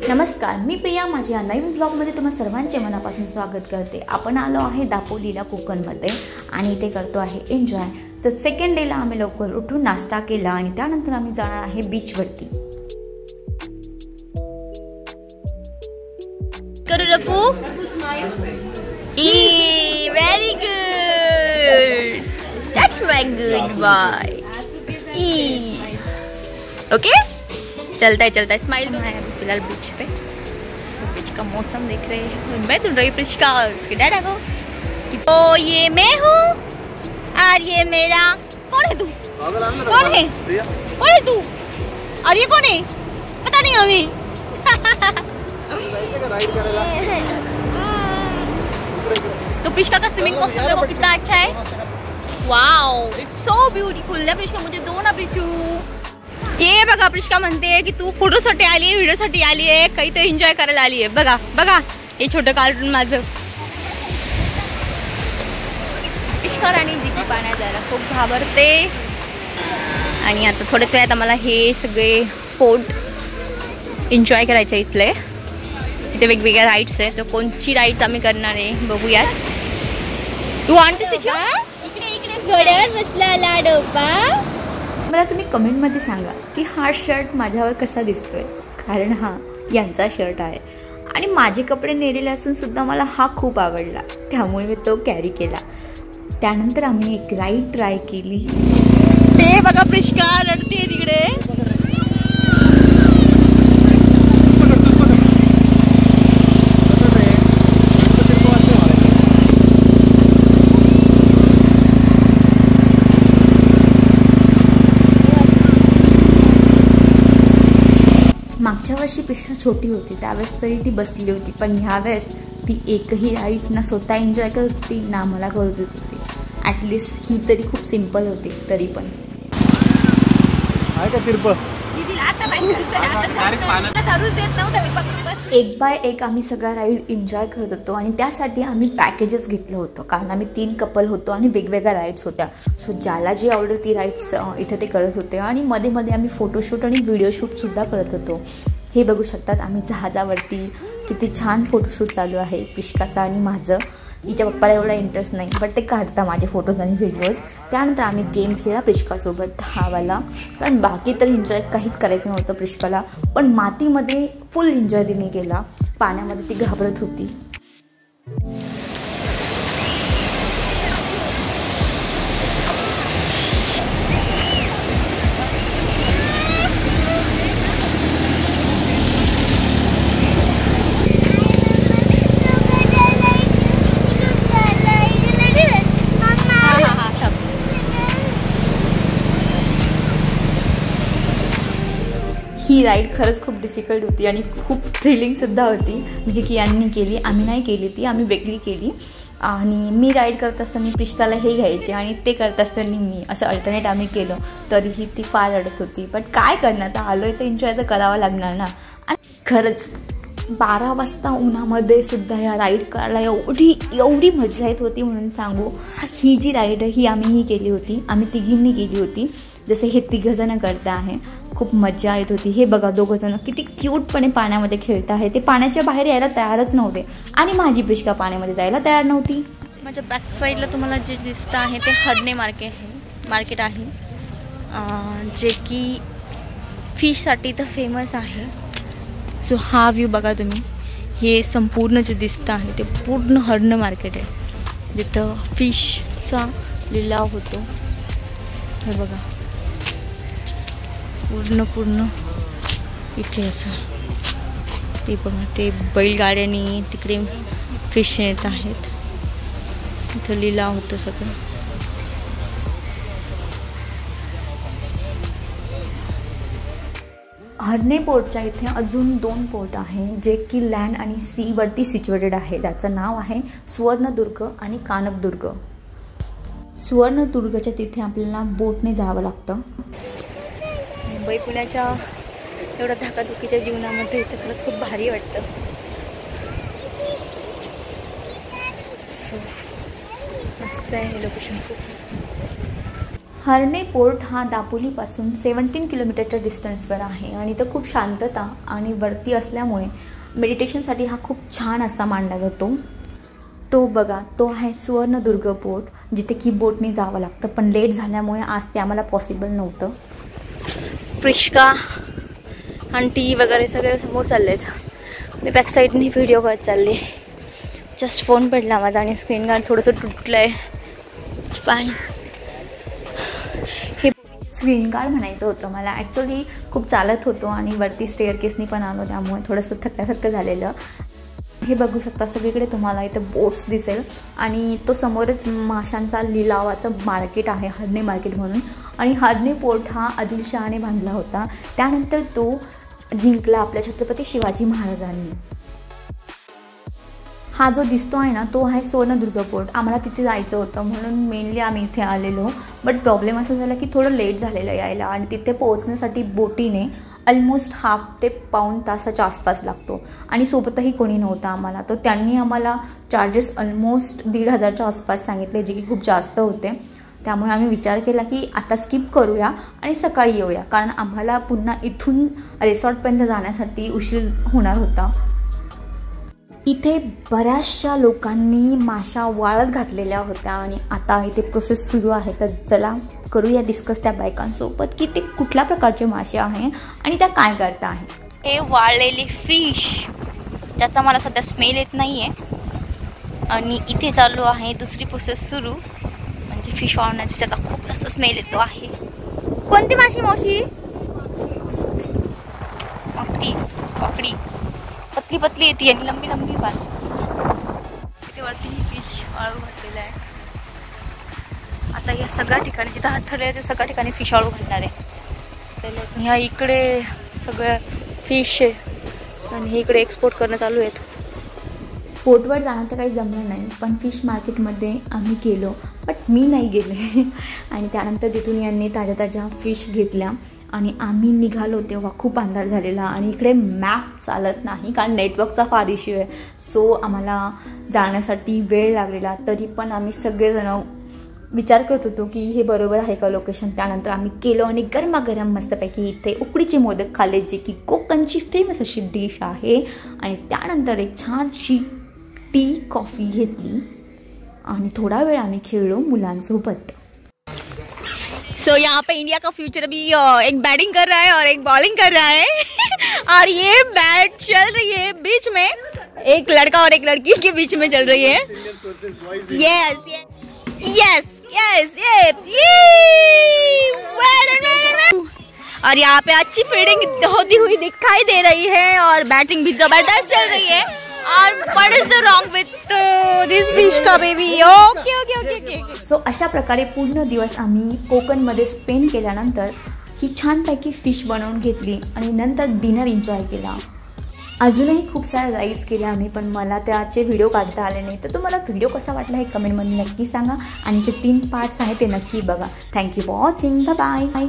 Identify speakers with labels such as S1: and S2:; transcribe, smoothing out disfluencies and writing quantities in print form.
S1: नमस्कार, मी प्रिया. माझ्या नवीन ब्लॉगमध्ये तुम्हा सर्वांचे मनापासून स्वागत करते. आपण आलो आहे दापोलीला कोकणमध्ये आणि इथे करतो आहे एन्जॉय. तर सेकंड डेला आम्ही लवकर उठून नाश्ता केला आणि त्यानंतर आम्ही जाणार आहे बीचवरती.
S2: करू रफू ई very good, that's my good boy. ई ओके, चलता है स्माइल दो. है फिलहाल बीच पे, सो बीच का मौसम देख रहे हैं. मैं ढूंढ रही प्रिशिका और उसके डैडा को. तो ये मैं हूँ और ये मेरा. कौन है तू? कौन है तू? और ये कौन है? पता नहीं हमें. तो प्रिशिका का स्विमिंग कॉस्ट्यूम देखो कितना अच्छा है. Wow, it's so beautiful. ना प्रिशिका मुझे दो ना प्रिचू. ये बघा, प्रिशिका म्हणते की तू फोटोसाठी आली आहे, व्हिडिओसाठी आली आहे, काहीतरी एन्जॉय करायला आली आहे. बघा बघा, हे छोटं कार्टून माझं. प्रिशिका राणी जिकी पाण्यात जायला खूप घाबरते आणि आता थोड्याच वेळात आम्हाला हे सगळे स्पोर्ट एन्जॉय करायचे. इथले इथे वेगवेगळ्या राईड्स आहेत. तर कोणची राईड्स आम्ही करणार आहे बघूयात. तू वॉन्ट टू सिट? इकडे घोड्यावर बसला लाडोबा.
S1: मला तुम्ही कमेंटमध्ये सांगा की हा शर्ट माझ्यावर कसा दिसतोय, कारण हा यांचा शर्ट आहे आणि माझे कपडे नेलेले असून सुद्धा मला हा खूप आवडला, त्यामुळे मी तो कॅरी केला. त्यानंतर आम्ही एक राईड ट्राय केली.
S2: ते बघा, प्रिशिका रडते तिकडे.
S1: मागच्या वर्षी प्रिशिका छोटी होती त्यावेळेस तरी ती बसली होती, पण ह्यावेळेस ती एकही राईड ना स्वतः एन्जॉय करत होती ना मला करू देत होती. ॲटलिस्ट ही तरी खूप सिम्पल होती तरी पण. एक बाय एक आम्ही सगळ्या राईड एन्जॉय करत होतो आणि त्यासाठी आम्ही पॅकेजेस घेतलं होतं, कारण आम्ही 3 कपल होतो आणि वेगवेगळ्या राईड्स होत्या. सो ज्याला जी आवडेल ती राईड्स इथं ते करत होते आणि मध्ये मध्ये आम्ही फोटोशूट आणि व्हिडिओ शूटसुद्धा करत होतो. हे बघू शकतात आम्ही जहाजावरती किती छान फोटोशूट चालू आहे प्रिशिकाचा आणि माझं. तिच्या पप्पाला एवढा इंटरेस्ट नाही, बट ते काढता माझे फोटोज आणि व्हिडिओज. त्यानंतर आम्ही गेम खेळला प्रिशिकासोबत हावाला, कारण बाकी तर एन्जॉय काहीच करायचं नव्हतं प्रिशिकाला, पण मातीमध्ये फुल एन्जॉय तिने केला. पाण्यामध्ये ती घाबरत होती. ही राईड खरंच खूप डिफिकल्ट होती आणि खूप थ्रिलिंगसुद्धा होती, जी की यांनी केली, आम्ही नाही केली. ती आम्ही वेगळी केली. आणि मी राईड करत असताना प्रिशिकाला हे घ्यायचे आणि ते करत असताना मी, असं अल्टरनेट आम्ही केलं. तरीही ती फार रडत होती, पण काय करणार, आता आलो आहे तर एन्जॉय तर करावं लागणार ना. आणि खरंच 12 वाजता उन्हामध्ये सुद्धा ह्या राईड करायला एवढी मजा येत होती म्हणून सांगू. ही जी राईड आहे ही आम्हीही केली होती, आम्ही तिघींनी केली होती, जसे हे 3 जणं करता आहे. खूप मजा येत होती. हे बघा, 2 जणं किती क्यूटपणे पाण्यामध्ये खेळत आहे. ते पाण्याच्या बाहेर यायला तयारच नव्हते आणि माझी प्रिशिका पाण्यामध्ये जायला तयार नव्हती.
S2: माझ्या बॅक साईडला तुम्हाला जे दिसतं आहे ते हडणे मार्केट आहे, जे की फिशसाठी तर फेमस आहे. सो हा व्ह्यू बघा तुम्ही. हे संपूर्ण जे दिसतं आहे ते पूर्ण हडणे मार्केट आहे, जिथं फिशचा लिलाव होतो. हे बघा, पूर्ण इथे असं. ते बघा, ते बैलगाड्यानी तिकडे फिश येत आहेत. इथं लिलाव होतो सगळं.
S1: हडणे पोर्टच्या इथे अजून 2 पोर्ट आहे, जे की लँड आणि सीवरती सिच्युएटेड आहे. त्याचं नाव आहे सुवर्णदुर्ग आणि कानकदुर्ग. सुवर्णदुर्गच्या तिथे आपल्याला बोटने जावं लागतं.
S2: मुंबई पुण्याच्या एवढ्या धकाधकीच्या जीवनामध्ये इथं खरंच खूप भारी वाटतं. सो मस्त आहे हे लोकेशन खूप.
S1: हर्णे पोर्ट हा दापोलीपासून 17 किलोमीटरच्या डिस्टन्सवर आहे आणि तो खूप शांतता आणि वरती असल्यामुळे मेडिटेशनसाठी हा खूप छान असा मानला जातो. तो बघा, तो आहे सुवर्णदुर्ग पोर्ट, जिथे की बोटने जावं लागतं, पण लेट झाल्यामुळे आज ते आम्हाला पॉसिबल नव्हतं.
S2: प्रिश्का आंटी वगैरे सगळे समोर चाललेत. मी बॅक साईडने व्हिडिओ करत चालले. जस्ट फोन पडला माझा आणि स्क्रीन गार्ड थोडंसं तुटलं आहे. फाईन.
S1: हे स्क्रीन गार्ड म्हणायचं होतं मला. ॲक्च्युली खूप चालत होतो आणि वरती स्टेअरकेसनी पण आलो, त्यामुळे थोडंसं थकल्यासारखं झालेलं. हे बघू शकता सगळीकडे तुम्हाला इथं बोट्स दिसेल आणि तो समोरच माशांचा लिलावाचं मार्केट आहे, हर्णे मार्केट म्हणून. आणि हर्णे पोर्ट हा आदिलशहाने बांधला होता, त्यानंतर तो जिंकला आपल्या छत्रपती शिवाजी महाराजांनी. हा जो दिसतो आहे ना, तो आहे सुवर्णदुर्ग पोर्ट. आम्हाला तिथे जायचं होतं म्हणून मेनली आम्ही इथे आलेलो. बट प्रॉब्लेम असं झाला की थोडं लेट झालेलं यायला आणि तिथे पोहोचण्यासाठी बोटीने ऑलमोस्ट हाफ ते पाऊण तासाच्या आसपास लागतो आणि सोबतही कोणी नव्हतं आम्हाला. तर त्यांनी आम्हाला चार्जेस ऑलमोस्ट 1,500च्या आसपास सांगितले, जे की खूप जास्त होते. त्यामुळे आम्ही विचार केला की आता स्किप करूया आणि सकाळी येऊया, कारण आम्हाला पुन्हा इथून रिसॉर्टपर्यंत जाण्यासाठी उशीर होणार होता. इथे बऱ्याचशा लोकांनी माशा वाळत घातलेल्या होत्या आणि आता इथे प्रोसेस सुरू आहे. तर चला करूया डिस्कस त्या बायकांसोबत की ते कुठल्या प्रकारचे मासे आहे आणि त्या काय करता आहे.
S2: हे वाळलेली फिश, ज्याचा मला सध्या स्मेल येत नाही आहे. आणि इथे चालू आहे दुसरी प्रोसेस सुरू, म्हणजे फिश वाळवण्याची, ज्याचा खूप जास्त स्मेल येतो आहे. कोणती माशी मावशी? पाकडी पाकडी, पतली पतली येते आणि लंबी लंबी पाल. इथे वरती फिश वाळू घातलेला आहे. आता या सगळ्या ठिकाणी जिथं हात ठरले ते सगळ्या ठिकाणी फिश वाळू घालणार आहे. ह्या इकडे सगळ्या फिश आहे आणि हे इकडे एक्सपोर्ट करणं चालू आहेत.
S1: पोर्टवर जाणं तर काही जमलं नाही, पण फिश मार्केटमध्ये आम्ही गेलो, बट मी नाही गेले. आणि त्यानंतर तिथून यांनी ताज्या ताज्या फिश घेतल्या आणि आम्ही निघालो तेव्हा खूप अंधार झालेला आणि इकडे मॅप चालत नाही, कारण नेटवर्कचा फार इश्यू आहे. सो आम्हाला जाण्यासाठी वेळ लागलेला. तरी पण आम्ही सगळेजण विचार करत होतो की हे बरोबर आहे का लोकेशन. त्यानंतर आम्ही गेलो आणि गरमागरम मस्तपैकी इथे उकडीचे मोदक खाल्ले, जे की कोकणची फेमस अशी डिश आहे. आणि त्यानंतर एक छानशी टी कॉफी घेतली आणि थोडा वेळ आम्ही खेळलो मुलांसोबत.
S2: सो यहाँ पे इंडिया का फ्यूचर अभी एक बैटिंग कर रहा है और एक बॉलिंग कर रहा है. और ये बैट चल रही है बीच में, एक लड़का और एक लड़की के बीच में चल रही है. Yes yes yes yes. और यहाँ पे अच्छी फील्डिंग होती हुई दिखाई दे रही है और बैटिंग भी जबरदस्त चल रही है. और what is the wrong with this fish का baby? Okay okay okay okay.
S1: So अशा प्रकारे पूर्ण दिवस आम्ही कोकणमध्ये स्पेंड केल्यानंतर ही छानपैकी फिश बनवून घेतली आणि नंतर डिनर एन्जॉय केला. अजूनही खूप साऱ्या राईड्स केल्या आम्ही, पण मला त्याचे व्हिडिओ काढता आले नाही. तर तुम्हाला व्हिडिओ कसा वाटला हे कमेंटमध्ये नक्की सांगा आणि जे 3 पार्ट्स आहेत ते नक्की बघा. Thank you for watching. Bye bye.